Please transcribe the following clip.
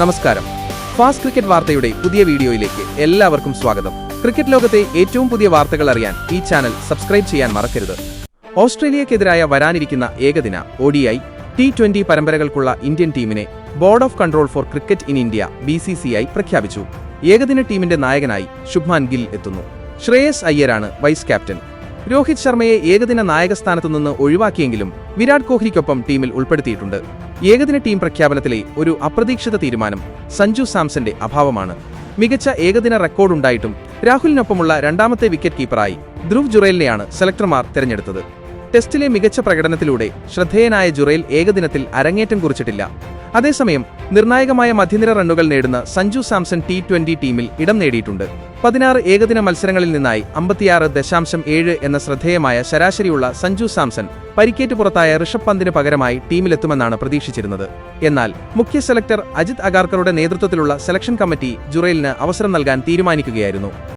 നമസ്കാരം. Fast cricket വാർത്തയുടെ പുതിയ വീഡിയോയിലേക്ക് എല്ലാവർക്കും സ്വാഗതം. ക്രിക്കറ്റ് ലോകത്തെ ഏറ്റവും പുതിയ വാർത്തകൾ അറിയാൻ ഈ ചാനൽ സബ്സ്ക്രൈബ് ചെയ്യാൻ മറക്കരുത്. ഓസ്ട്രേലിയക്കെതിരായ വരാനിരിക്കുന്ന ഏകദിന ODI T20 പരമ്പരകൾക്കുള്ള ഇന്ത്യൻ ടീമിനെ board of control for cricket in India BCCI പ്രഖ്യാപിച്ചു. ഏകദിന ടീമിന്റെ നായകനായി ശുഭ്മാൻ ഗിൽ എത്തുന്നു. ശ്രേയസ് അയ്യരാണ് വൈസ് ക്യാപ്റ്റൻ. രോഹിത് ശർമ്മയെ ഏകദിന നായകസ്ഥാനത്തുനിന്ന് ഒഴിവാക്കിയെങ്കിലും വിരാട് കോഹ്ലിക്കൊപ്പം ടീമിൽ ഉൾപ്പെടുത്തിയിട്ടുണ്ട്. ഏകദിന ടീം പ്രഖ്യാപനത്തിലെ ഒരു അപ്രതീക്ഷിത തീരുമാനം സഞ്ജു സാംസന്റെ അഭാവമാണ്. മികച്ച ഏകദിന റെക്കോർഡുണ്ടായിട്ടും രാഹുലിനൊപ്പമുള്ള രണ്ടാമത്തെ വിക്കറ്റ് കീപ്പറായി ധ്രുവ് ജുറേലിനെയാണ് സെലക്ടർമാർ തെരഞ്ഞെടുത്തത്. ടെസ്റ്റിലെ മികച്ച പ്രകടനത്തിലൂടെ ശ്രദ്ധേയനായ ജുറേൽ ഏകദിനത്തിൽ അരങ്ങേറ്റം കുറിച്ചിട്ടില്ല. അതേസമയം നിർണായകമായ മധ്യനിര റണ്ണുകൾ നേടുന്ന സഞ്ജു സാംസൺ T20 ടീമിൽ ഇടം നേടിയിട്ടുണ്ട്. 16 ഏകദിന മത്സരങ്ങളിൽ നിന്നായി 56.7 എന്ന ശ്രദ്ധേയമായ ശരാശരിയുള്ള സഞ്ജു സാംസൺ പരിക്കേറ്റ് പുറത്തായ ഋഷഭ് പന്തിന് പകരമായി ടീമിലെത്തുമെന്നാണ് പ്രതീക്ഷിച്ചിരുന്നത്. എന്നാൽ മുഖ്യ സെലക്ടർ അജിത് അഗാർക്കറുടെ നേതൃത്വത്തിലുള്ള സെലക്ഷൻ കമ്മിറ്റി ജുറേലിന് അവസരം നൽകാൻ തീരുമാനിക്കുകയായിരുന്നു.